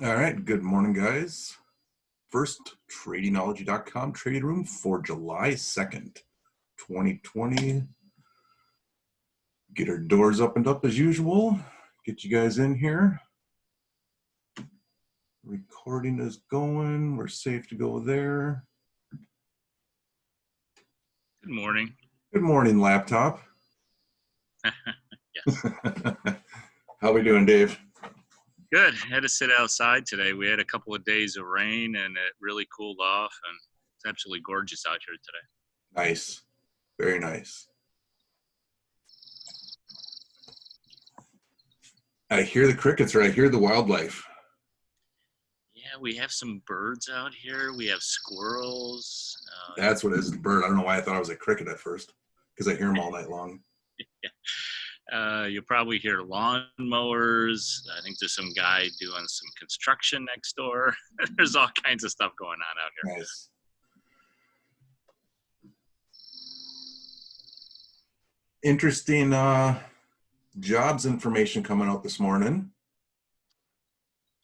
All right, good morning, guys. First, tradingology.com trading room for July 2nd, 2020. Get our doors opened up as usual. Get you guys in here. Recording is going. We're safe to go there. Good morning. Good morning, laptop. Yes. How we doing, Dave? Good. Had to sit outside today. We had a couple of days of rain and it really cooled off, and it's absolutely gorgeous out here today. Nice. Very nice. I hear the crickets, or I hear the wildlife. Yeah, we have some birds out here. We have squirrels. That's what it is, the bird. I don't know why I thought it was a cricket at first, because I hear them all night long. You'll probably hear lawn mowers. I think there's some guy doing some construction next door. There's all kinds of stuff going on out here. Nice. Interesting jobs information coming out this morning.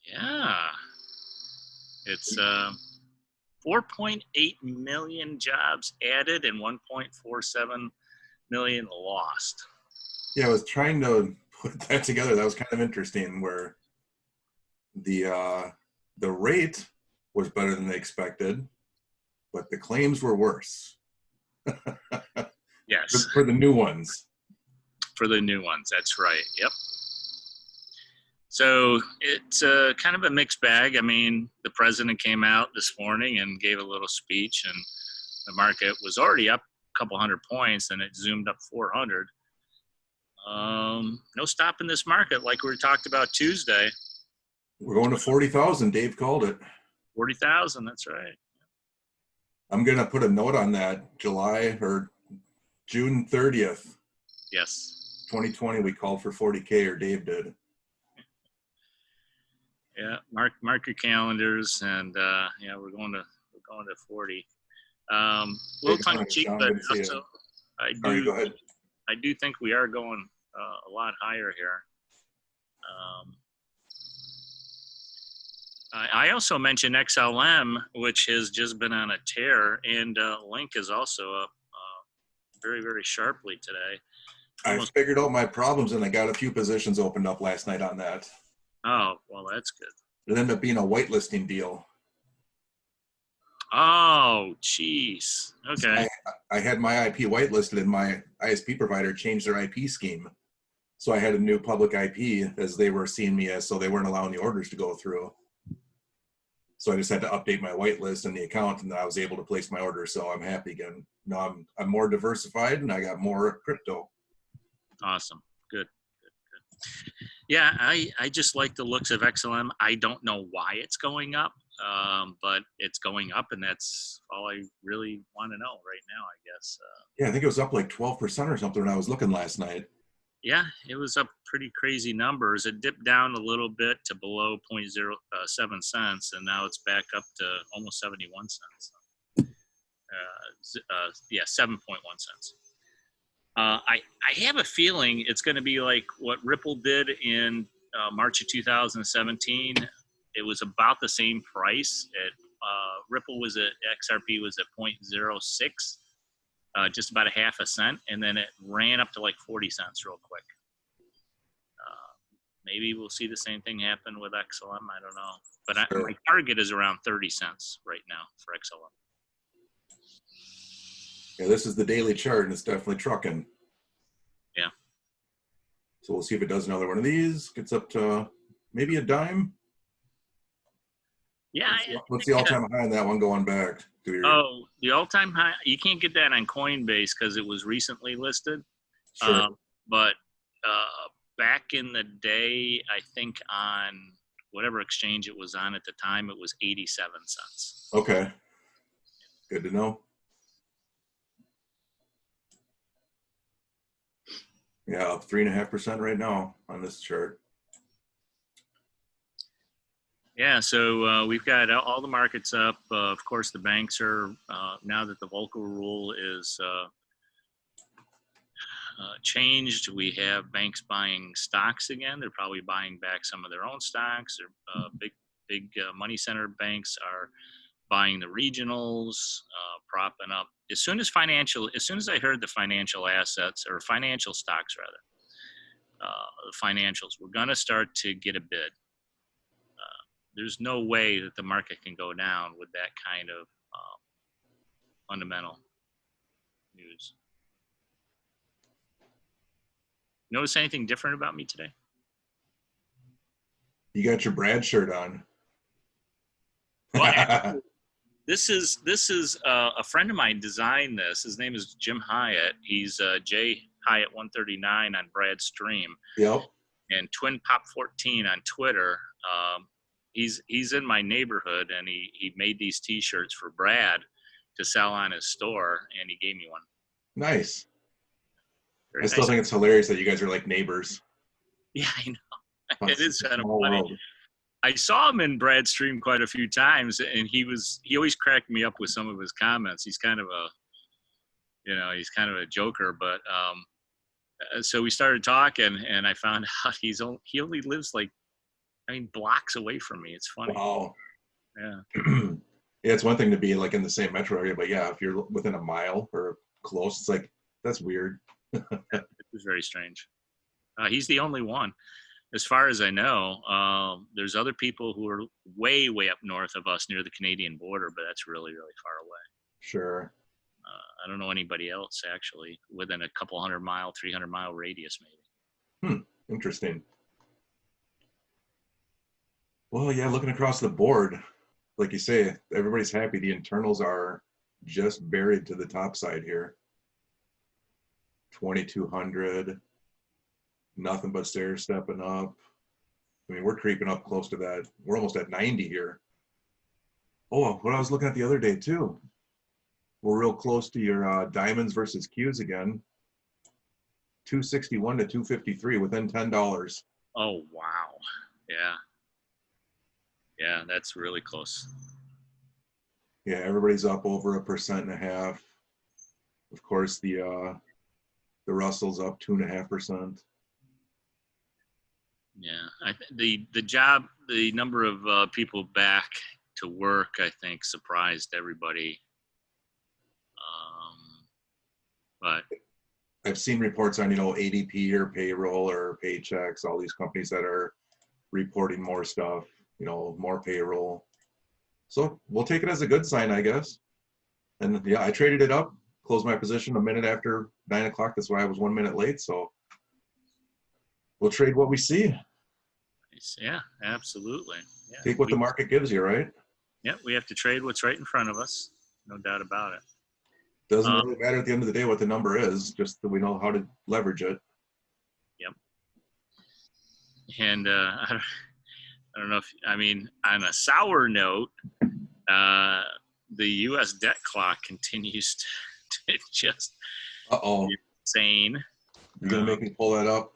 Yeah. It's 4.8 million jobs added and 1.47 million lost. Yeah, I was trying to put that together. That was kind of interesting, where the rate was better than they expected, but the claims were worse. Yes. For the new ones. For the new ones, that's right. Yep. So it's kind of a mixed bag. I mean, the president came out this morning and gave a little speech, and the market was already up a couple hundred points, and it zoomed up 400. No stopping this market, like we talked about Tuesday. We're going to 40,000. Dave called it. 40,000. That's right. I'm gonna put a note on that. July or June 30th. Yes. 2020. We called for 40K, or Dave did. Yeah, mark your calendars, and yeah, we're going to 40. Little tongue in cheek, but also Go ahead. I do think we are going a lot higher here. I also mentioned XLM, which has just been on a tear, and Link is also up very, very sharply today. I figured out my problems, and I got a few positions opened up last night on that. Oh, well, that's good. It ended up being a whitelisting deal. Oh, jeez. Okay. So I had my IP whitelisted, and my ISP provider changed their IP scheme. So I had a new public IP as they were seeing me as, so they weren't allowing the orders to go through. So I just had to update my whitelist and the account, and then I was able to place my order. So I'm happy again. Now I'm more diversified, and I got more crypto. Awesome. Good. Yeah, I just like the looks of XLM. I don't know why it's going up, but it's going up, and that's all I really want to know right now, I guess. Yeah, I think it was up like 12% or something when I was looking last night. Yeah, it was up pretty crazy numbers. It dipped down a little bit to below 0.07 cents, and now it's back up to almost 71 cents. Yeah, 7.1 cents. I have a feeling it's going to be like what Ripple did in March of 2017. It was about the same price. Ripple was at XRP was at 0.06. Just about a half a cent, and then it ran up to like 40 cents real quick. Maybe we'll see the same thing happen with XLM. I don't know. But sure. My target is around 30 cents right now for XLM. Yeah, this is the daily chart, and it's definitely trucking. Yeah. So we'll see if it does another one of these. Gets up to maybe a dime. Yeah. What's the all-time high on that one going back? Oh, the all-time high, you can't get that on Coinbase because it was recently listed. Sure. But back in the day, I think on whatever exchange it was on at the time, it was 87 cents. Okay. Good to know. Yeah, up 3.5% right now on this chart. Yeah, so we've got all the markets up. Of course, the banks are, now that the Volcker rule is changed, we have banks buying stocks again. They're probably buying back some of their own stocks. Big big money center banks are buying the regionals, propping up. As soon as I heard the financial assets, or financial stocks rather, the financials were going to start to get a bid. There's no way that the market can go down with that kind of fundamental news. Notice anything different about me today? You got your Brad shirt on. Well, actually, this is a friend of mine designed this. His name is Jim Hyatt. He's J Hyatt 139 on Brad's stream. Yep. And Twin Pop 14 on Twitter. He's in my neighborhood, and he made these T-shirts for Brad to sell on his store, and he gave me one. Nice. Very I still nice. think it's hilarious that you guys are like neighbors. Yeah, I know. It is kind of Small funny. world. I saw him in Brad's stream quite a few times, and he always cracked me up with some of his comments. He's kind of a joker, but so we started talking, and I found out he only lives blocks away from me. It's funny. Wow. Yeah. Yeah, it's one thing to be like in the same metro area, but yeah, if you're within a mile or close, it's like, that's weird. It was very strange. He's the only one. As far as I know, there's other people who are way, way up north of us near the Canadian border, but that's really, really far away. Sure. I don't know anybody else actually within a couple 300-mile radius maybe. Interesting. Well, yeah, looking across the board, like you say, everybody's happy. The internals are just buried to the top side here. 2,200. Nothing but stairs stepping up. I mean, we're creeping up close to that. We're almost at 90 here. Oh, what I was looking at the other day too. We're real close to your diamonds versus Qs again. 261 to 253 within $10. Oh, wow. Yeah. Yeah, that's really close. Yeah, everybody's up over 1.5%. Of course, the Russell's up 2.5%. Yeah, the number of people back to work, I think, surprised everybody. But I've seen reports on, ADP or payroll or paychecks, all these companies that are reporting more stuff, more payroll. So we'll take it as a good sign, I guess. And yeah, I traded it up, closed my position a minute after 9 o'clock. That's why I was 1 minute late. So we'll trade what we see. Yeah, absolutely. Yeah. Take what the market gives you, right? Yeah, we have to trade what's right in front of us. No doubt about it. Doesn't really matter at the end of the day what the number is, just that we know how to leverage it. Yep. And I don't know if, on a sour note, the U.S. debt clock continues to just be insane. You're going to make me pull that up?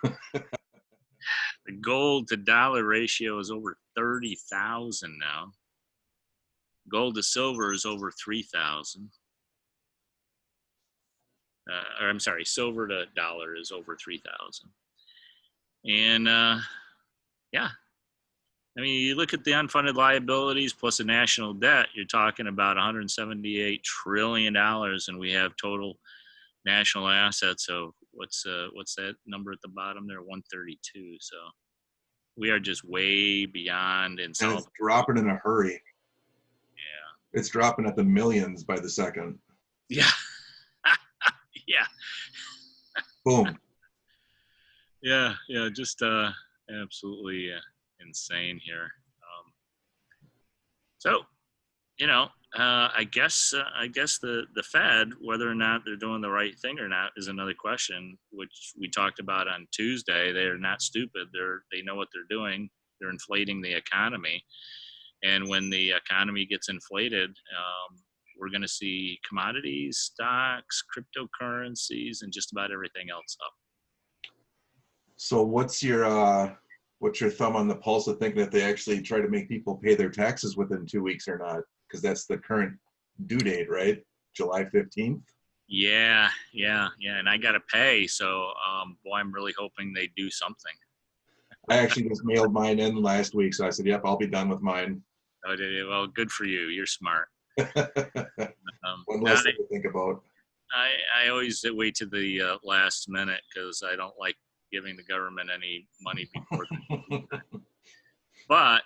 The gold to dollar ratio is over 30,000 now. Gold to silver is over 3,000. Silver to dollar is over 3,000. And yeah, you look at the unfunded liabilities plus the national debt, you're talking about $178 trillion, and we have total national assets of what's that number at the bottom there? 132. So we are just way beyond and it's dropping in a hurry. Yeah, it's dropping at the millions by the second. Yeah. Yeah. Boom. Yeah, just absolutely insane here. So, I guess the Fed, whether or not they're doing the right thing or not, is another question, which we talked about on Tuesday. They're not stupid. They know what they're doing. They're inflating the economy, and when the economy gets inflated, we're going to see commodities, stocks, cryptocurrencies, and just about everything else up. So what's your thumb on the pulse of thinking that they actually try to make people pay their taxes within 2 weeks or not? Because that's the current due date, right? July 15th? Yeah. And I got to pay. So, boy, I'm really hoping they do something. I actually just mailed mine in last week, so I said, "Yep, I'll be done with mine." Oh, well, good for you. You're smart. One No, less thing to think about. I always wait to the last minute because I don't like giving the government any money before. But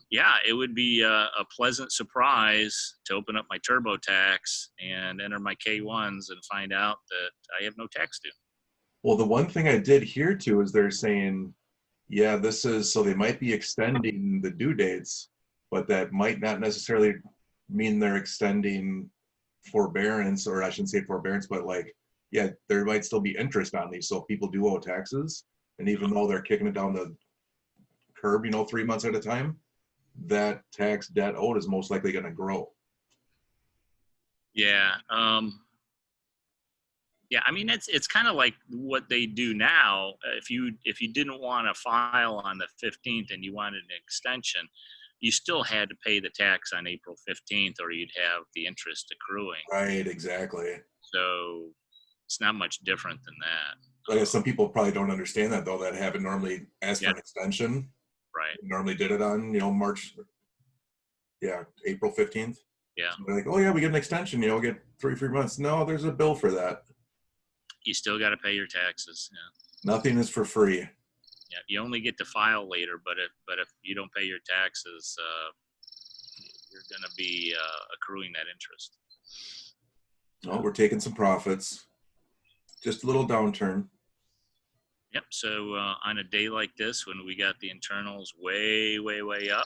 yeah, it would be a pleasant surprise to open up my TurboTax and enter my K1s and find out that I have no tax due. Well, the one thing I did hear too is they're saying, yeah, this is so they might be extending the due dates, but that might not necessarily mean they're extending forbearance, or I shouldn't say forbearance, but like, yeah, there might still be interest on these. So if people do owe taxes, and even though they're kicking it down the curb, 3 months at a time, that tax debt owed is most likely going to grow. Yeah. Yeah, I mean it's kind of like what they do now. If you didn't want to file on the 15th and you wanted an extension, you still had to pay the tax on April 15th, or you'd have the interest accruing. Right, exactly. So it's not much different than that. I guess some people probably don't understand that though, that haven't normally asked for an extension. Right. Normally did it on, March, April 15th. Yeah. So they're like, oh yeah, we get an extension, we'll get 3 free months. No, there's a bill for that. You still got to pay your taxes. Yeah. Nothing is for free. Yeah. You only get to file later, but if you don't pay your taxes, you're going to be accruing that interest. Oh, we're taking some profits. Just a little downturn. Yep. So on a day like this, when we got the internals way, way, way up,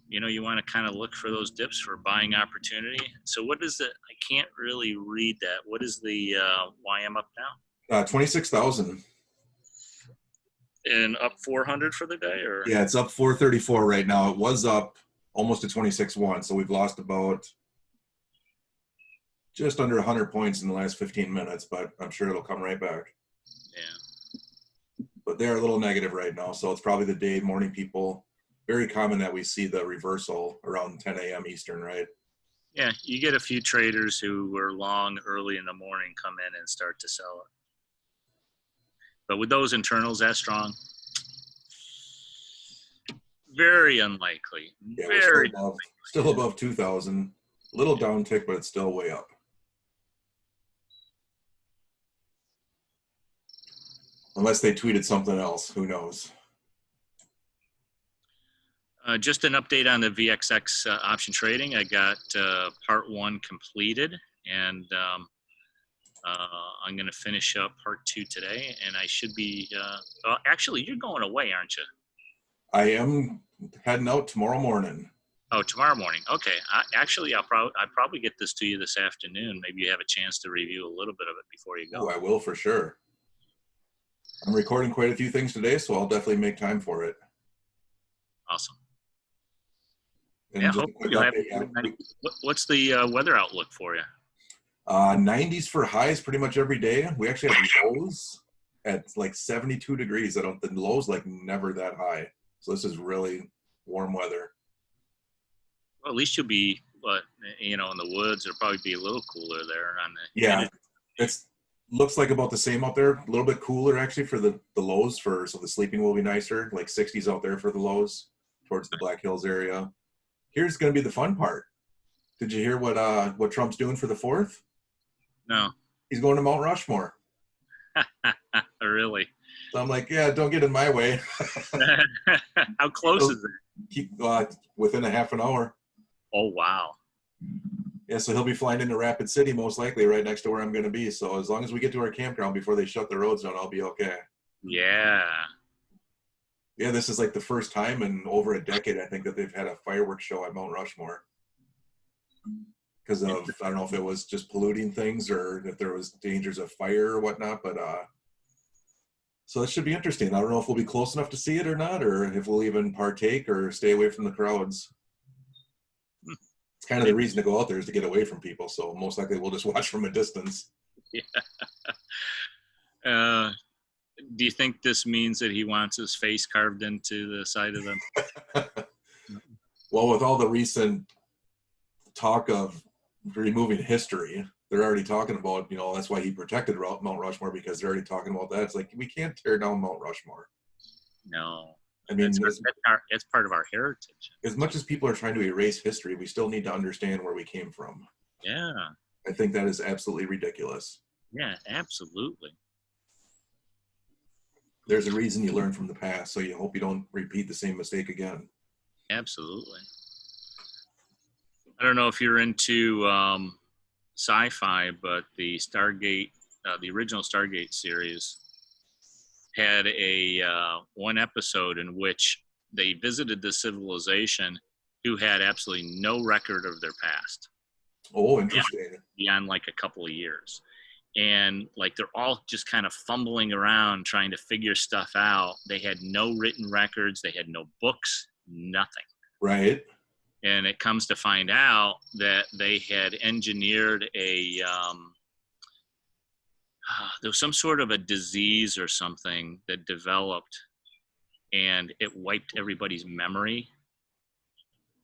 you want to kind of look for those dips for buying opportunity. So what is it? I can't really read that. What is the YM up now? 26,000. And up 400 for the day, or? Yeah, it's up 434 right now. It was up almost to 26.1, so we've lost about just under 100 points in the last 15 minutes, but I'm sure it'll come right back. Yeah. But they're a little negative right now, so it's probably the morning people. Very common that we see the reversal around 10 a.m. Eastern, right? Yeah, you get a few traders who were long early in the morning come in and start to sell it. But with those internals that strong, very unlikely. Yeah, very still above 2,000. Little downtick, but it's still way up. Unless they tweeted something else, who knows? Just an update on the VXX option trading. I got part 1 completed, and I'm going to finish up part 2 today, and I should be actually, you're going away, aren't you? I am heading out tomorrow morning. Oh, tomorrow morning. Okay. I'll probably get this to you this afternoon. Maybe you have a chance to review a little bit of it before you go. Oh, I will for sure. I'm recording quite a few things today, so I'll definitely make time for it. Awesome. And yeah, just a quick update, what's the weather outlook for you? 90s for highs pretty much every day. We actually have lows at like 72 degrees. The lows like never that high. So this is really warm weather. Well, at least you'll be, in the woods. It'll probably be a little cooler there on the. Yeah, it's looks like about the same out there. A little bit cooler actually for the lows, so the sleeping will be nicer. Like 60s out there for the lows towards the Black Hills area. Here's going to be the fun part. Did you hear what Trump's doing for the 4th? No. He's going to Mount Rushmore. Really? So I'm like, yeah, don't get in my way. How close is it? Keep within a half an hour. Oh, wow. Yeah, so he'll be flying into Rapid City, most likely right next to where I'm going to be. So as long as we get to our campground before they shut the roads down, I'll be okay. Yeah. Yeah, this is like the first time in over a decade, I think, that they've had a fireworks show at Mount Rushmore. Because of, I don't know if it was just polluting things or if there was dangers of fire or whatnot, but so it should be interesting. I don't know if we'll be close enough to see it or not, or if we'll even partake or stay away from the crowds. It's kind of the reason to go out there is to get away from people. So most likely we'll just watch from a distance. Yeah. Do you think this means that he wants his face carved into the side of them? Well, with all the recent talk of removing history, they're already talking about, that's why he protected Mount Rushmore, because they're already talking about that. It's like, we can't tear down Mount Rushmore. No. I mean, It's part of our heritage. as much as people are trying to erase history, we still need to understand where we came from. Yeah. I think that is absolutely ridiculous. Yeah, absolutely. There's a reason you learn from the past, so you hope you don't repeat the same mistake again. Absolutely. I don't know if you're into sci-fi, but the Stargate, the original Stargate series, had a one episode in which they visited the civilization who had absolutely no record of their past. Oh, interesting. Beyond like a couple of years. And like they're all just kind of fumbling around trying to figure stuff out. They had no written records, they had no books, nothing. Right. And it comes to find out that they had engineered there was some sort of a disease or something that developed, and it wiped everybody's memory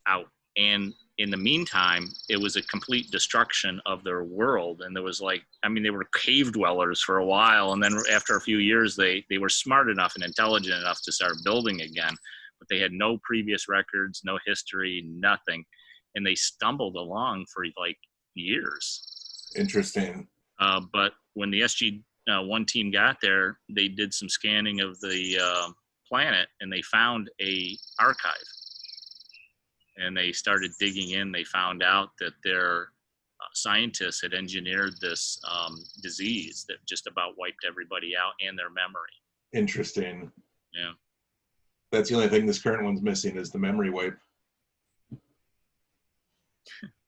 out. And in the meantime, it was a complete destruction of their world. And there was like, I mean, they were cave dwellers for a while. And then after a few years, they were smart enough and intelligent enough to start building again. But they had no previous records, no history, nothing. And they stumbled along for like years. Interesting. But when the SG-1 team got there, they did some scanning of the planet, and they found a archive. And they started digging in. They found out that their scientists had engineered this disease that just about wiped everybody out and their memory. Interesting. Yeah. That's the only thing this current one's missing is the memory wipe.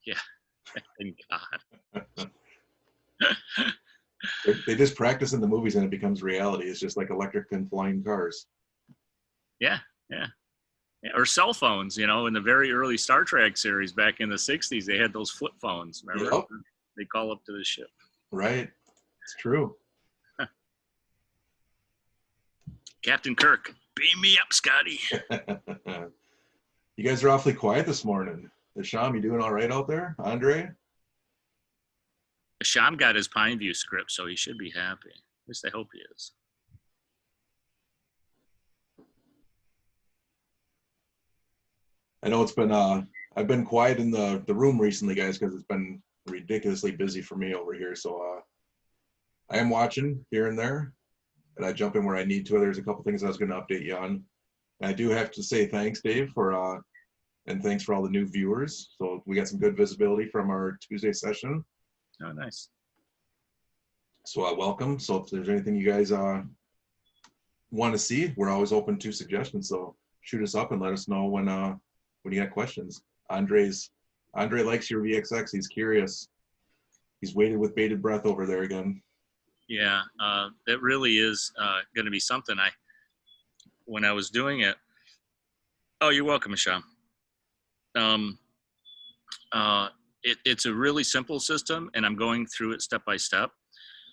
Yeah. Thank God. They just practice in the movies and it becomes reality. It's just like electric and flying cars. Yeah. Yeah. Or cell phones, you know, in the very early Star Trek series back in the 60s, they had those flip phones. Remember? Yep. They call up to the ship. Right. It's true. Captain Kirk, beam me up, Scotty. You guys are awfully quiet this morning. Sham, you doing all right out there? Andre? Sham got his Pine View script, so he should be happy. At least I hope he is. I know it's been I've been quiet in the room recently, guys, because it's been ridiculously busy for me over here. So I am watching here and there, and I jump in where I need to. There's a couple things I was going to update you on. And I do have to say thanks, Dave, for and thanks for all the new viewers. So we got some good visibility from our Tuesday session. Oh, nice. So welcome. So if there's anything you guys want to see, we're always open to suggestions. So shoot us up and let us know when you got questions. Andre likes your VXX. He's curious. He's waited with bated breath over there again. Yeah, it really is going to be something. When I was doing it. Oh, you're welcome, Michelle. It's a really simple system, and I'm going through it step by step.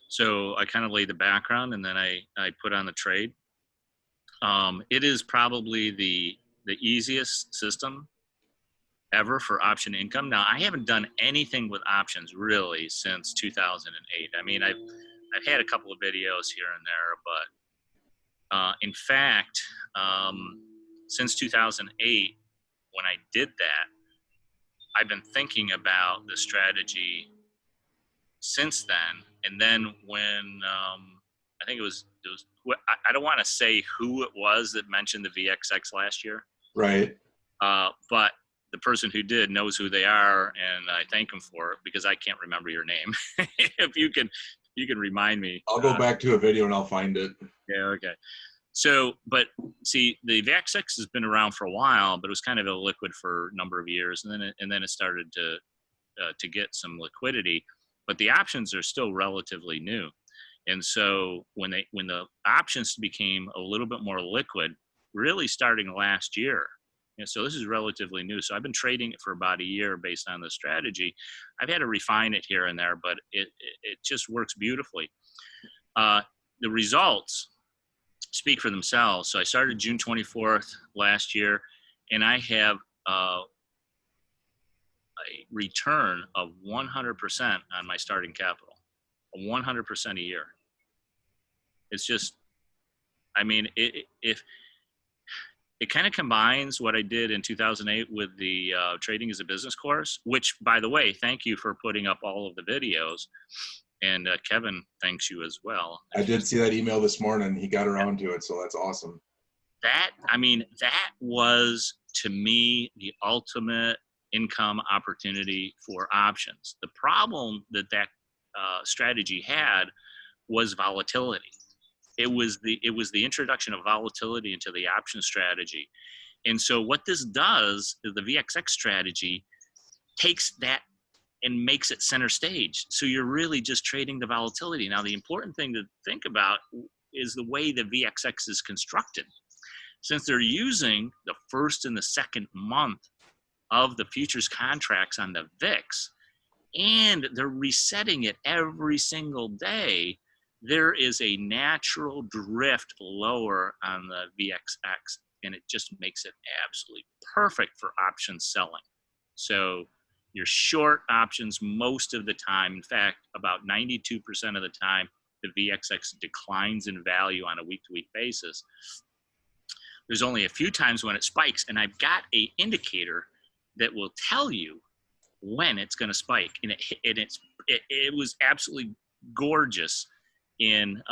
So I kind of lay the background, and then I put on the trade. It is probably the easiest system ever for option income. Now, I haven't done anything with options really since 2008. I mean, I've had a couple of videos here and there, but in fact, since 2008, when I did that, I've been thinking about the strategy since then. And then when I think it was I don't want to say who it was that mentioned the VXX last year. Right. But the person who did knows who they are, and I thank them for it because I can't remember your name. If you can remind me. I'll go back to a video and I'll find it. Yeah. Okay. So, but see, the VXX has been around for a while, but it was kind of illiquid for a number of years, and then it started to get some liquidity. But the options are still relatively new, and so when the options became a little bit more liquid, really starting last year. And so this is relatively new. So I've been trading it for about a year based on the strategy. I've had to refine it here and there, but it just works beautifully. The results speak for themselves. So I started June 24th last year, and I have a return of 100% on my starting capital, 100% a year. It's just, I mean, if it kind of combines what I did in 2008 with the trading as a business course, which, by the way, thank you for putting up all of the videos. And Kevin thanks you as well. I did see that email this morning. He got around to it, so that's awesome. That, I mean, that was to me the ultimate income opportunity for options. The problem that strategy had was volatility. It was the introduction of volatility into the option strategy. And so what this does is the VXX strategy takes that and makes it center stage. So you're really just trading the volatility. Now, the important thing to think about is the way the VXX is constructed. Since they're using the first and the second month of the futures contracts on the VIX, and they're resetting it every single day, there is a natural drift lower on the VXX, and it just makes it absolutely perfect for option selling. So you're short options most of the time. In fact, about 92% of the time, the VXX declines in value on a week-to-week basis. There's only a few times when it spikes, and I've got an indicator that will tell you when it's going to spike. And it was absolutely gorgeous in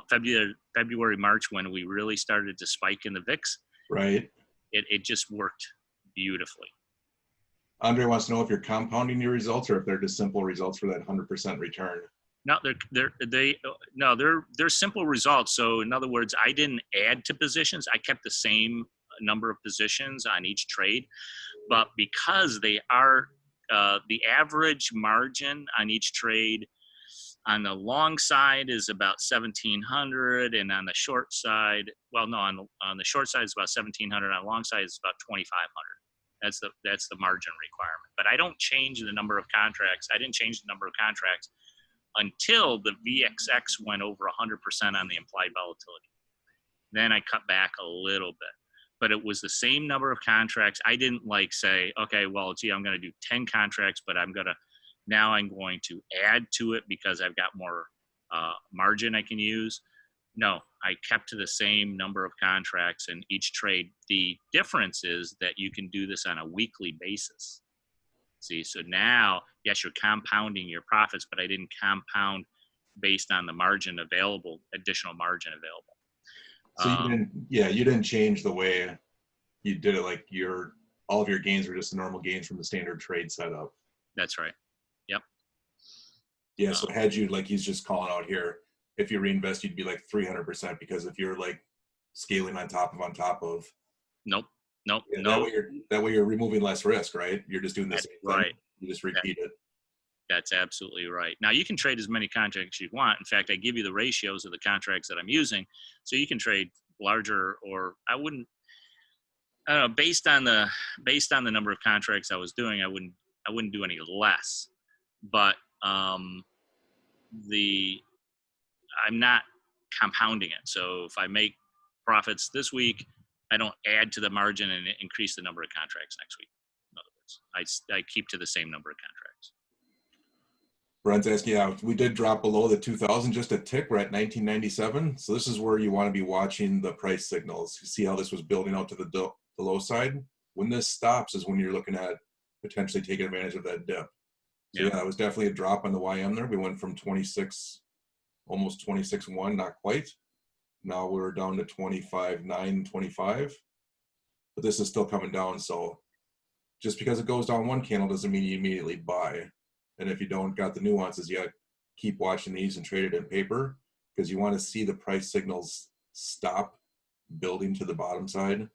February, March, when we really started to spike in the VIX. Right. It just worked beautifully. Andre wants to know if you're compounding your results or if they're just simple results for that 100% return. No, they're simple results. So in other words, I didn't add to positions. I kept the same number of positions on each trade, but because they are the average margin on each trade on the long side is about 1,700, and on the short side, well, no, on the short side is about 1,700. On the long side is about 2,500. That's the margin requirement. But I don't change the number of contracts. I didn't change the number of contracts until the VXX went over 100% on the implied volatility. Then I cut back a little bit, but it was the same number of contracts. I didn't say, okay, well, gee, I'm going to do 10 contracts, but I'm going to add to it because I've got more margin I can use. No, I kept to the same number of contracts in each trade. The difference is that you can do this on a weekly basis. See, so now, yes, you're compounding your profits, but I didn't compound based on the margin available, additional margin available. So you didn't change the way you did it. Like all of your gains were just normal gains from the standard trade setup. That's right. Yep. Yeah. So had you, like he's just calling out here, if you reinvest, you'd be like 300% because if you're like scaling on top of. Nope. Yeah, that way you're removing less risk, right? You're just doing the same thing. Right. You just repeat it. That's absolutely right. Now you can trade as many contracts you want. In fact, I give you the ratios of the contracts that I'm using, so you can trade larger, or I don't know, based on the number of contracts I was doing, I wouldn't do any less. But I'm not compounding it. So if I make profits this week, I don't add to the margin and increase the number of contracts next week. In other words, I keep to the same number of contracts. Brent's asking, yeah, we did drop below the 2000 just a tick. We're at 1997. So this is where you want to be watching the price signals. You see how this was building out to the low side? When this stops is when you're looking at potentially taking advantage of that dip. So yeah, that was definitely a drop on the YM there. We went from 26, almost 26.1, not quite. Now we're down to 25.9, 25. But this is still coming down. So just because it goes down one candle doesn't mean you immediately buy. And if you don't got the nuances yet, keep watching these and trade it in paper because you want to see the price signals stop building to the bottom side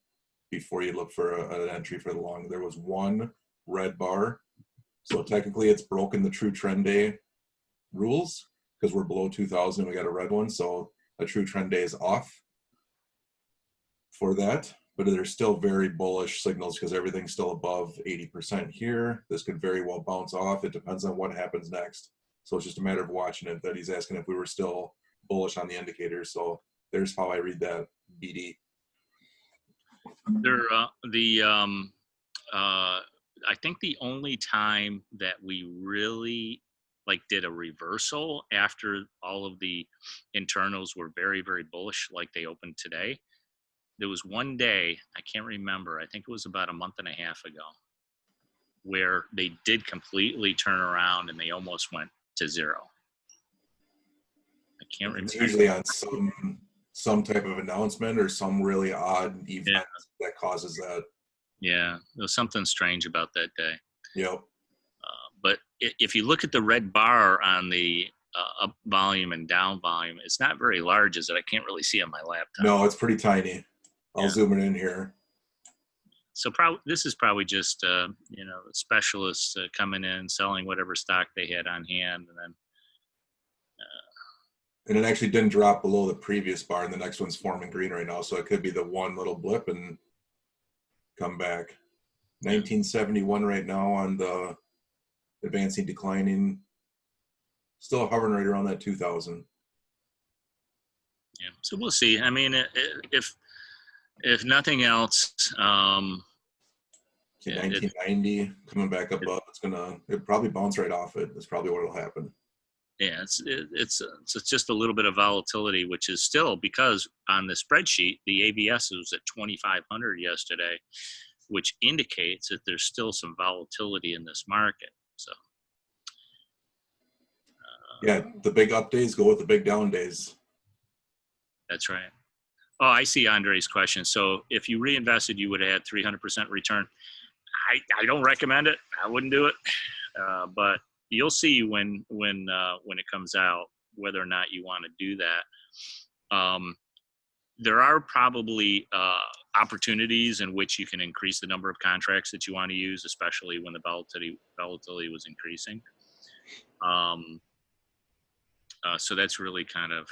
before you look for an entry for the long. There was one red bar. So technically it's broken the true trend day rules because we're below 2000 and we got a red one. So a true trend day is off for that. But there's still very bullish signals because everything's still above 80% here. This could very well bounce off. It depends on what happens next. So it's just a matter of watching it. That he's asking if we were still bullish on the indicators. So there's how I read that, BD. I think the only time that we really did a reversal after all of the internals were very, very bullish, like they opened today, there was one day, I can't remember, I think it was about a month and a half ago, where they did completely turn around and they almost went to zero. I can't remember. Usually on some type of announcement or some really odd event that causes that. Yeah, there was something strange about that day. Yep. But if you look at the red bar on the up volume and down volume, it's not very large, is it? I can't really see on my laptop. No, it's pretty tiny. I'll zoom it in here. So this is probably just specialists coming in, selling whatever stock they had on hand, and then. And it actually didn't drop below the previous bar, and the next one's forming green right now. So it could be the one little blip and come back. 1971 right now on the advancing declining. Still hovering right around that 2000. Yeah, so we'll see. I mean, if nothing else, 1990 coming back up. It'll probably bounce right off it. That's probably what will happen. Yeah, it's just a little bit of volatility, which is still, because on the spreadsheet, the ABS was at 2,500 yesterday, which indicates that there's still some volatility in this market. So. Yeah, the big up days go with the big down days. That's right. Oh, I see Andre's question. So if you reinvested, you would have had 300% return. I don't recommend it. I wouldn't do it. But you'll see when it comes out whether or not you want to do that. There are probably opportunities in which you can increase the number of contracts that you want to use, especially when the volatility was increasing. So that's really kind of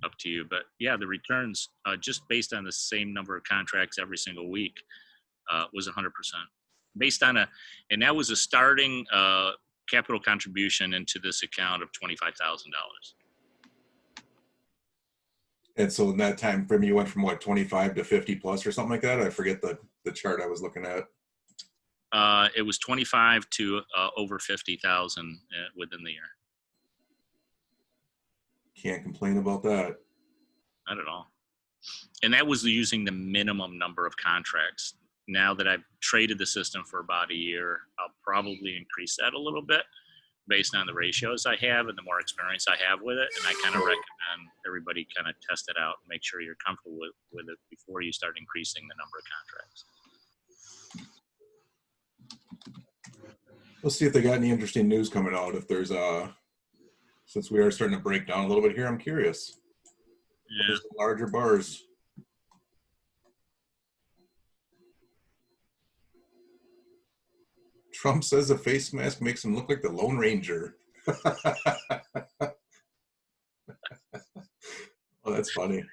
up to you. But yeah, the returns just based on the same number of contracts every single week was 100%. Based on and that was a starting capital contribution into this account of $25,000. And so in that time frame, you went from what, 25 to 50 plus or something like that? I forget the chart I was looking at. It was 25 to over 50,000 within the year. Can't complain about that. Not at all. And that was using the minimum number of contracts. Now that I've traded the system for about a year, I'll probably increase that a little bit based on the ratios I have and the more experience I have with it. And I kind of recommend everybody kind of test it out and make sure you're comfortable with it before you start increasing the number of contracts. We'll see if they got any interesting news coming out. If there's since we are starting to break down a little bit here, I'm curious. Yeah. Larger bars. Trump says a face mask makes him look like the Lone Ranger. Oh, that's funny.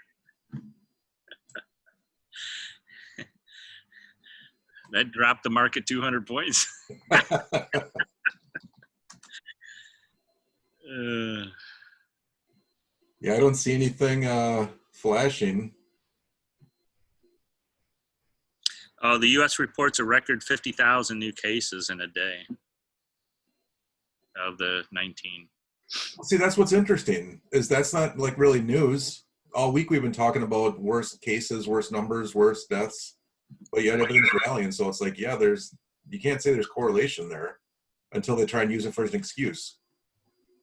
That dropped the market 200 points. Yeah, I don't see anything flashing. The U.S. reports a record 50,000 new cases in a day of the 19. See, that's what's interesting, is that's not like really news. All week we've been talking about worse cases, worse numbers, worse deaths, but yet everything's rallying. So it's like, yeah, you can't say there's correlation there until they try and use it for an excuse.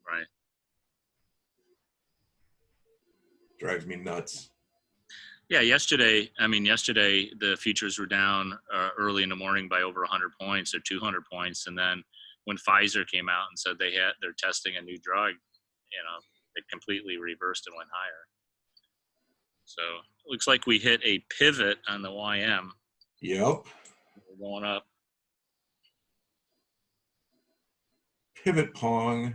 Right. Drives me nuts. Yeah, yesterday the futures were down early in the morning by over 100 points or 200 points, and then when Pfizer came out and said they're testing a new drug, it completely reversed and went higher. So it looks like we hit a pivot on the YM. Yep. We're going up. Pivot Pong.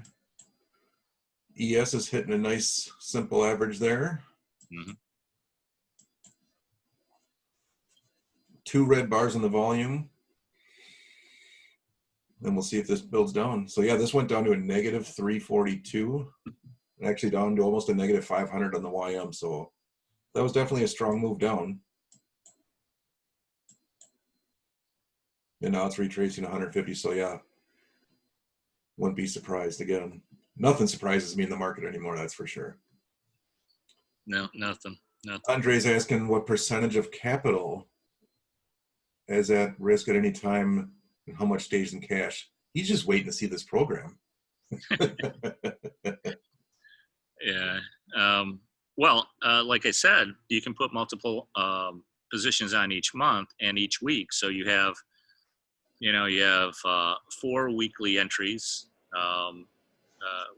ES is hitting a nice simple average there. Mm-hmm. 2 red bars in the volume. And we'll see if this builds down. So yeah, this went down to a negative 342. Actually down to almost a negative 500 on the YM. So that was definitely a strong move down. And now it's retracing 150. So yeah, wouldn't be surprised again. Nothing surprises me in the market anymore, that's for sure. No, nothing. Nothing. Andre's asking what percentage of capital is at risk at any time and how much stays in cash. He's just waiting to see this program. Yeah. Well, like I said, you can put multiple positions on each month and each week. So you have 4 weekly entries.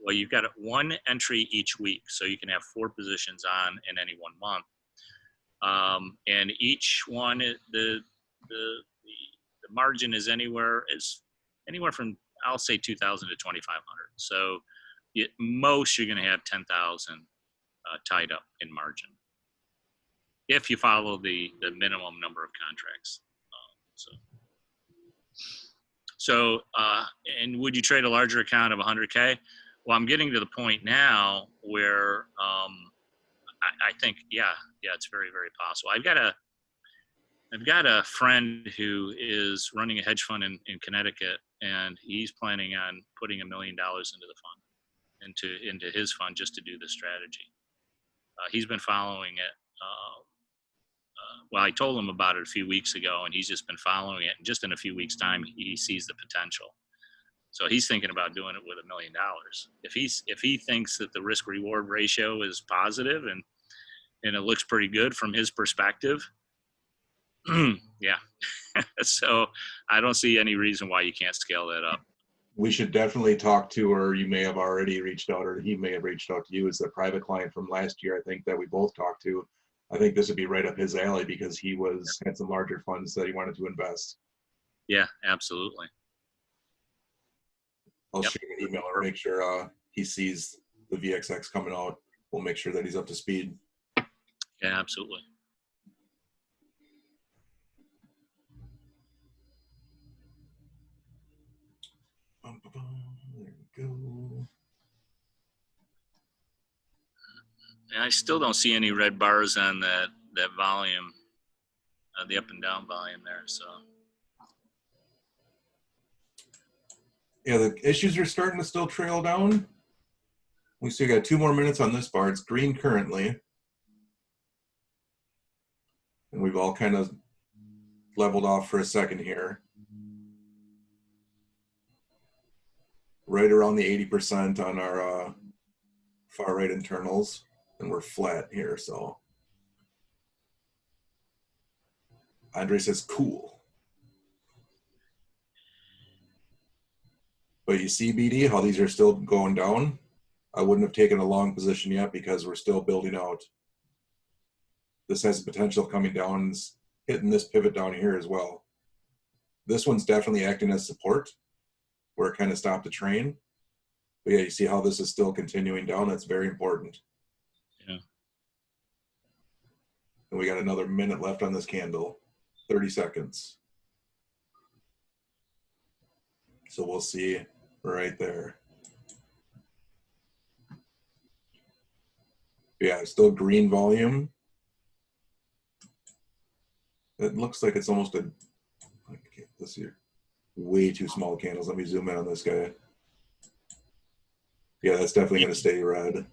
Well, you've got one entry each week, so you can have 4 positions on in any one month. And each one, the margin is anywhere from, I'll say, 2,000 to 2,500. So most you're going to have 10,000 tied up in margin if you follow the minimum number of contracts. And would you trade a larger account of 100K? Well, I'm getting to the point now where I think, yeah, it's very, very possible. I've got a friend who is running a hedge fund in Connecticut, and he's planning on putting $1 million into the fund, into his fund, just to do the strategy. He's been following it. Well, I told him about it a few weeks ago, and he's just been following it. And just in a few weeks' time, he sees the potential. So he's thinking about doing it with $1 million. If he thinks that the risk reward ratio is positive and it looks pretty good from his perspective, yeah. So I don't see any reason why you can't scale that up. We should definitely talk to, or you may have already reached out, or he may have reached out to you, as a private client from last year, I think, that we both talked to. I think this would be right up his alley because he had some larger funds that he wanted to invest. Yeah, absolutely. I'll shoot him an email or make sure he sees the VXX coming out. We'll make sure that he's up to speed. Yeah, absolutely. There we go. And I still don't see any red bars on that volume, the up and down volume there. So yeah, the issues are starting to still trail down. We still got 2 more minutes on this bar. It's green currently. And we've all kind of leveled off for a second here. Right around the 80% on our far right internals. And we're flat here, so. Andre says, cool. But you see, BD, how these are still going down? I wouldn't have taken a long position yet because we're still building out. This has the potential of coming down, hitting this pivot down here as well. This one's definitely acting as support, where it kind of stopped the train. But yeah, you see how this is still continuing down? That's very important. Yeah. And we got another minute left on this candle, 30 seconds. So we'll see right there. Yeah, still green volume. It looks like it's almost let's see, way too small candles. Let me zoom in on this guy. Yeah, that's definitely going to stay red.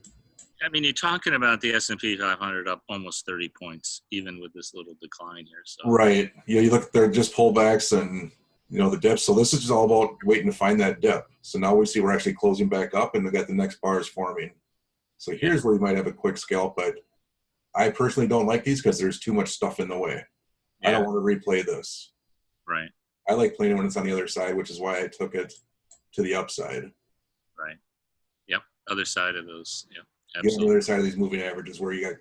I mean, you're talking about the S&P 500 up almost 30 points, even with this little decline here. So. Right. Yeah, you look, they're just pullbacks and, the dips. So this is just all about waiting to find that dip. So now we see we're actually closing back up and we got the next bars forming. So here's where you might have a quick scalp, but I personally don't like these because there's too much stuff in the way. Yeah. I don't want to replay this. Right. I like playing it when it's on the other side, which is why I took it to the upside. Right. Yep. Other side of those. Yeah. Get on the other side of these moving averages where you got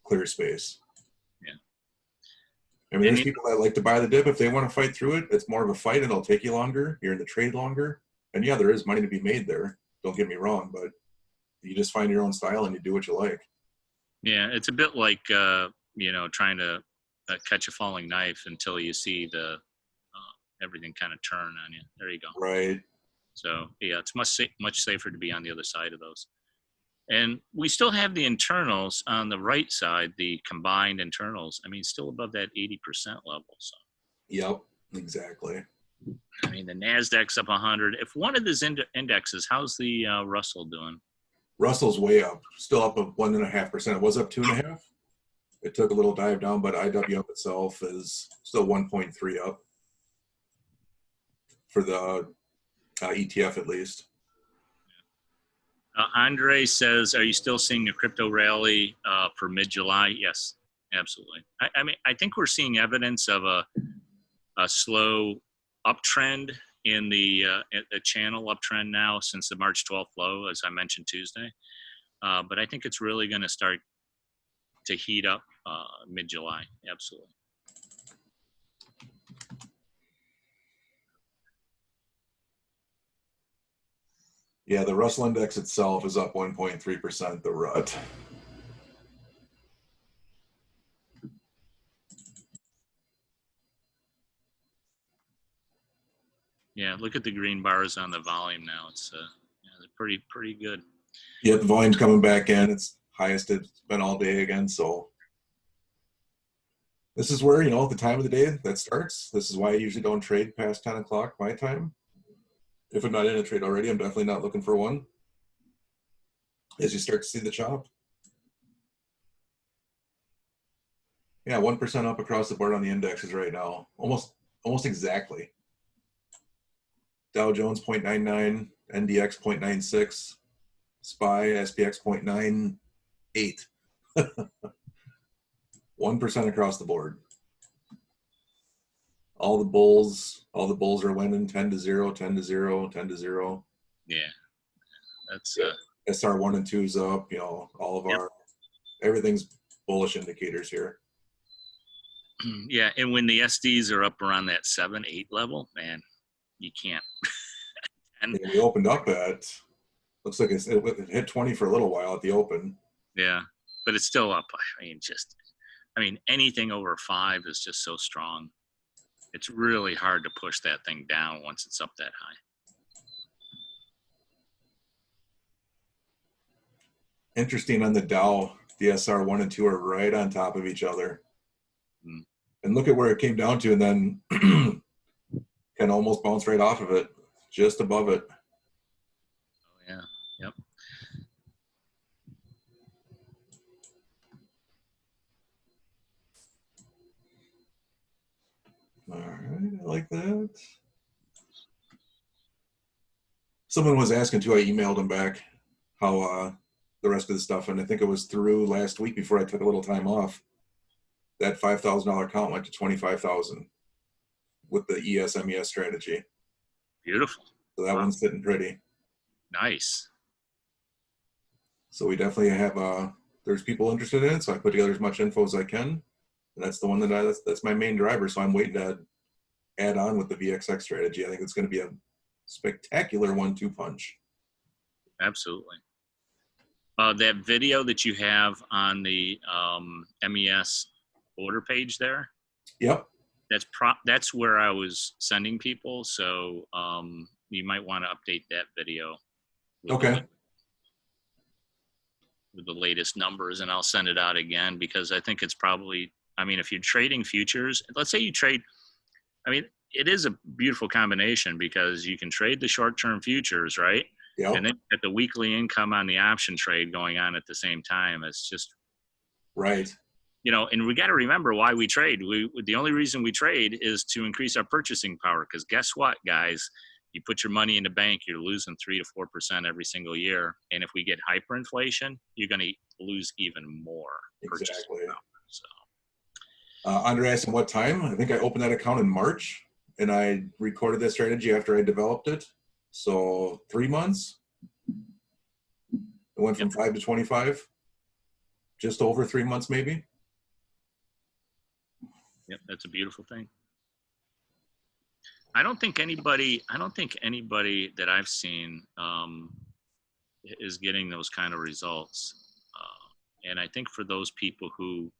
clear space. Yeah. I mean, there's people that like to buy the dip. If they want to fight through it, it's more of a fight and it'll take you longer. You're in the trade longer. And yeah, there is money to be made there. Don't get me wrong, but you just find your own style and you do what you like. Yeah, it's a bit like, trying to catch a falling knife until you see the everything kind of turn on you. There you go. Right. So, yeah, it's much safer to be on the other side of those. And we still have the internals on the right side, the combined internals. I mean, still above that 80% level. So. Yep, exactly. I mean, the NASDAQ's up 100. If one of these indexes, how's the Russell doing? Russell's way up, still up 1.5%. It was up 2.5. It took a little dive down, but IWM itself is still 1.3 up for the ETF at least. Andre says, "Are you still seeing a crypto rally for mid-July?" Yes, absolutely. I mean, I think we're seeing evidence of a slow uptrend in the channel uptrend now since the March 12th low, as I mentioned Tuesday. But I think it's really going to start to heat up mid-July. Absolutely. Yeah, the Russell Index itself is up 1.3%, the RUT. Yeah, look at the green bars on the volume now. It's yeah, they're pretty good. Yeah, the volume's coming back in. It's highest it's been all day again. So this is where, the time of the day that starts. This is why I usually don't trade past 10 o'clock my time. If I'm not in a trade already, I'm definitely not looking for one. As you start to see the chop. Yeah, 1% up across the board on the indexes right now. Almost exactly. Dow Jones 0.99, NDX 0.96, SPY, SPX 0.98. 1% across the board. All the bulls are winning 10-0, 10-0, 10-0. Yeah, that's SR1 and 2's up, all of our everything's bullish indicators here. yeah, and when the SDs are up around that 7-8 level, man, you can't. And we opened up at, looks like it hit 20 for a little while at the open. Yeah, but it's still up. I mean, anything over 5 is just so strong. It's really hard to push that thing down once it's up that high. Interesting on the Dow, the SR1 and 2 are right on top of each other. Mm. And look at where it came down to, and then can almost bounce right off of it, just above it. Oh, yeah. Yep. All right, I like that. Someone was asking too, I emailed him back how the rest of the stuff, and I think it was through last week before I took a little time off, that $5,000 count went to 25,000 with the ES-MES strategy. Beautiful. So that one's sitting pretty. Nice. So we definitely have, there's people interested in it, so I put together as much info as I can. And that's the one that's my main driver. So I'm waiting to add on with the VXX strategy. I think it's going to be a spectacular 1-2 punch. Absolutely. That video that you have on the MES order page there. Yep. That's where I was sending people. So you might want to update that video. Okay. With the latest numbers, and I'll send it out again because I think it's probably, I mean, if you're trading futures, let's say you trade, I mean, it is a beautiful combination because you can trade the short-term futures, right? Yep. And then get the weekly income on the option trade going on at the same time. It's just right. And we got to remember why we trade. The only reason we trade is to increase our purchasing power. Because guess what, guys? You put your money in the bank, you're losing 3 to 4% every single year. And if we get hyperinflation, you're going to lose even more. Exactly. So, Andre asked what time. I think I opened that account in March, and I recorded that strategy after I developed it. So 3 months. It went from 5 to 25. Just over 3 months, maybe. Yep, that's a beautiful thing. I don't think anybody that I've seen is getting those kind of results. And I think for those people who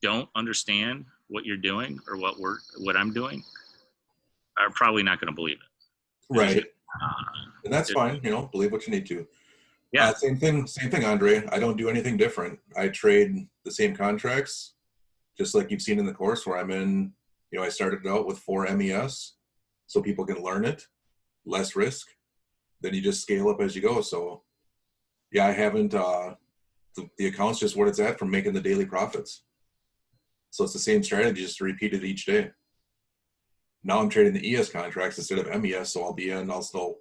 don't understand what you're doing or what I'm doing are probably not going to believe it. Right. And that's fine. Believe what you need to. Yeah. Same thing, Andre. I don't do anything different. I trade the same contracts, just like you've seen in the course where I'm in. I started out with 4 MES so people can learn it, less risk. Then you just scale up as you go. So yeah, I haven't, the account's just what it's at from making the daily profits. So it's the same strategy, just to repeat it each day. Now I'm trading the ES contracts instead of MES, so I'll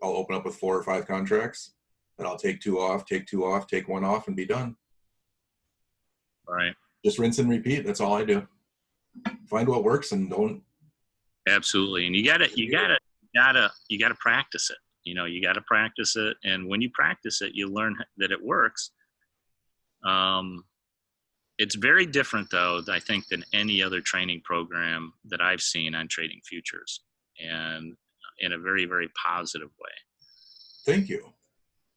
open up with 4 or 5 contracts, and I'll take 2 off, take 2 off, take 1 off, and be done. Right. Just rinse and repeat. That's all I do. Find what works and don't. Absolutely. And you gotta practice it. You gotta practice it. And when you practice it, you learn that it works. It's very different, though, I think, than any other training program that I've seen on trading futures, and in a very, very positive way. Thank you.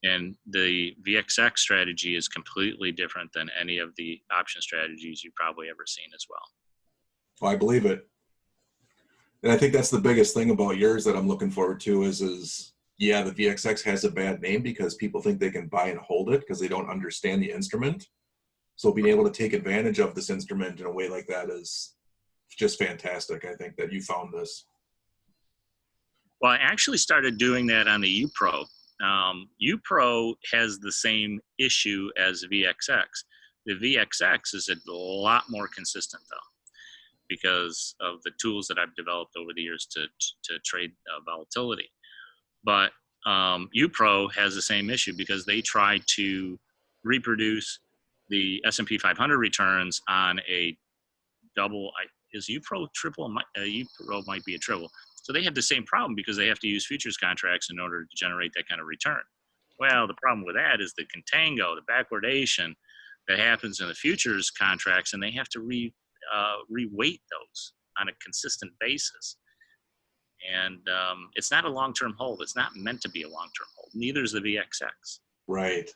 And the VXX strategy is completely different than any of the option strategies you've probably ever seen as well. Well, I believe it. And I think that's the biggest thing about yours that I'm looking forward to is yeah, the VXX has a bad name because people think they can buy and hold it because they don't understand the instrument. So being able to take advantage of this instrument in a way like that is just fantastic. I think that you found this. Well, I actually started doing that on the UPRO. UPRO has the same issue as VXX. The VXX is a lot more consistent, though, because of the tools that I've developed over the years to trade volatility. But UPRO has the same issue because they try to reproduce the S&P 500 returns on a double. Is UPRO triple? UPRO might be a triple. So they have the same problem because they have to use futures contracts in order to generate that kind of return. Well, the problem with that is the contango, the backwardation that happens in the futures contracts, and they have to reweight those on a consistent basis. And it's not a long-term hold. It's not meant to be a long-term hold. Neither is the VXX. Right.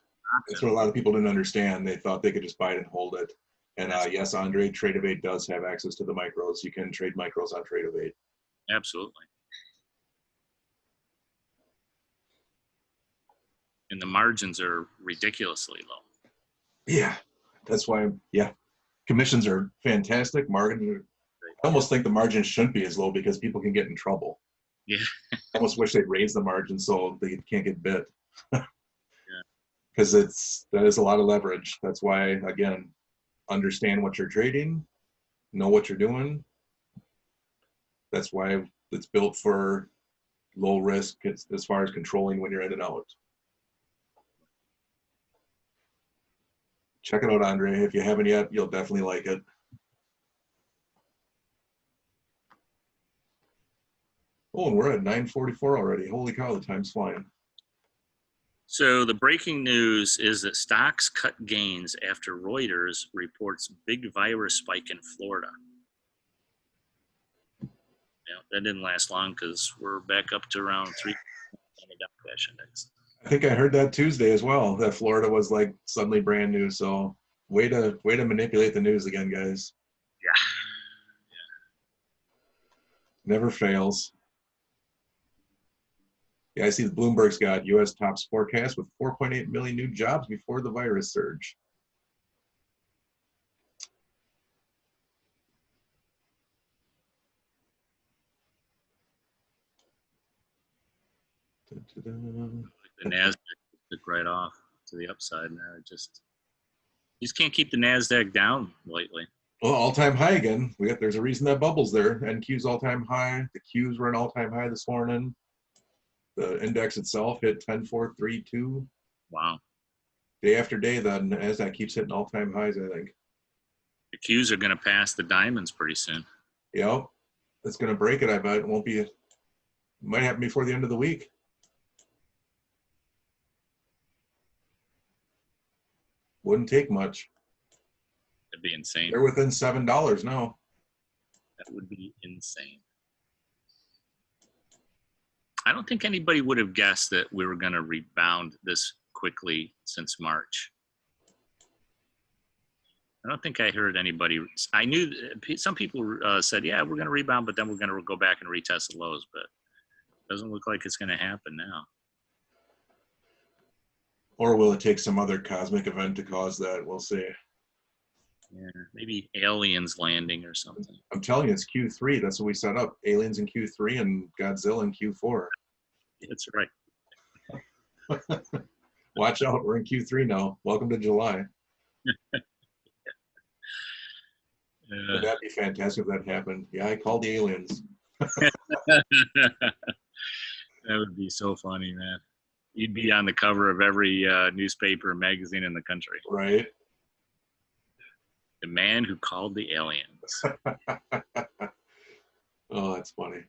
That's what a lot of people didn't understand. They thought they could just buy it and hold it. And yes, Andre, Trade-O-Bait does have access to the micros. You can trade micros on Trade-O-Bait. Absolutely. And the margins are ridiculously low. Yeah, that's why, yeah. Commissions are fantastic. I almost think the margins shouldn't be as low because people can get in trouble. Yeah. I almost wish they'd raise the margin so they can't get bit. Because that is a lot of leverage. That's why, again, understand what you're trading, know what you're doing. That's why it's built for low risk as far as controlling when you're in and out. Check it out, Andre. If you haven't yet, you'll definitely like it. Oh, and we're at 9:44 already. Holy cow, the time's flying. So the breaking news is that stocks cut gains after Reuters reports big virus spike in Florida. Yeah, that didn't last long because we're back up to around 3 on the Dow Cash Index. I think I heard that Tuesday as well, that Florida was like suddenly brand new. So way to manipulate the news again, guys. Yeah. Never fails. Yeah, I see the Bloomberg's got U.S. tops forecast with 4.8 million new jobs before the virus surge. The NASDAQ took right off to the upside now. You just can't keep the NASDAQ down lately. Well, all-time high again. There's a reason that bubble's there. NQ's all-time high. The Qs were an all-time high this morning. The index itself hit 10,432. Wow. Day after day, the NASDAQ keeps hitting all-time highs, I think. The Qs are going to pass the diamonds pretty soon. Yep. It's going to break it, I bet. It might happen before the end of the week. Wouldn't take much. That'd be insane. They're within $7 now. That would be insane. I don't think anybody would have guessed that we were going to rebound this quickly since March. I don't think I heard anybody. I knew some people said, yeah, we're going to rebound, but then we're going to go back and retest the lows. But it doesn't look like it's going to happen now. Or will it take some other cosmic event to cause that? We'll see. Yeah, maybe aliens landing or something. I'm telling you, it's Q3. That's what we set up. Aliens in Q3 and Godzilla in Q4. That's right. Watch out. We're in Q3 now. Welcome to July. That'd be fantastic if that happened. Yeah, I called the aliens. That would be so funny, man. You'd be on the cover of every newspaper and magazine in the country. Right. The man who called the aliens. Oh, that's funny.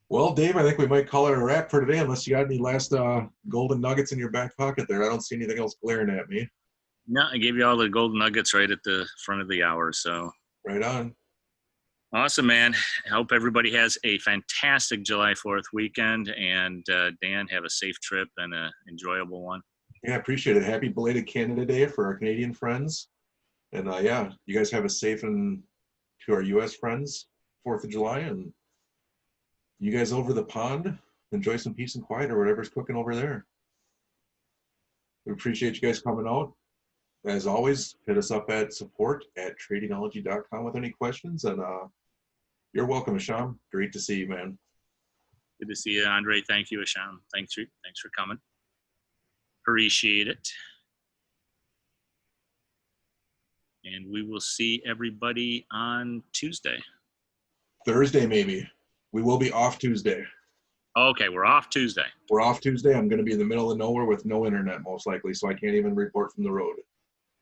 Well, Dave, I think we might call it a wrap for today, unless you got any last golden nuggets in your back pocket there. I don't see anything else glaring at me. No, I gave you all the golden nuggets right at the front of the hour. So Right on. awesome, man. I hope everybody has a fantastic July 4th weekend. And Dan, have a safe trip and an enjoyable one. Yeah, appreciate it. Happy belated Canada Day for our Canadian friends. And yeah, you guys have a safe and to our U.S. friends, 4th of July. And you guys over the pond, enjoy some peace and quiet or whatever's cooking over there. We appreciate you guys coming out. As always, hit us up at support@tradingology.com with any questions. And you're welcome, Asham. Great to see you, man. Good to see you, Andre. Thank you, Asham. Thanks for coming. Appreciate it. And we will see everybody on Tuesday. Thursday, maybe. We will be off Tuesday. Okay, we're off Tuesday. We're off Tuesday. I'm going to be in the middle of nowhere with no internet, most likely, so I can't even report from the road.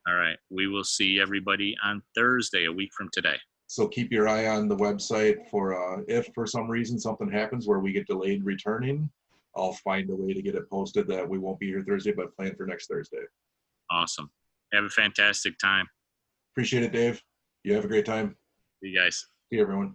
All right. We will see everybody on Thursday, a week from today. So keep your eye on the website for if for some reason something happens where we get delayed returning, I'll find a way to get it posted that we won't be here Thursday, but plan for next Thursday. Awesome. Have a fantastic time. Appreciate it, Dave. You have a great time. See you guys. See you, everyone.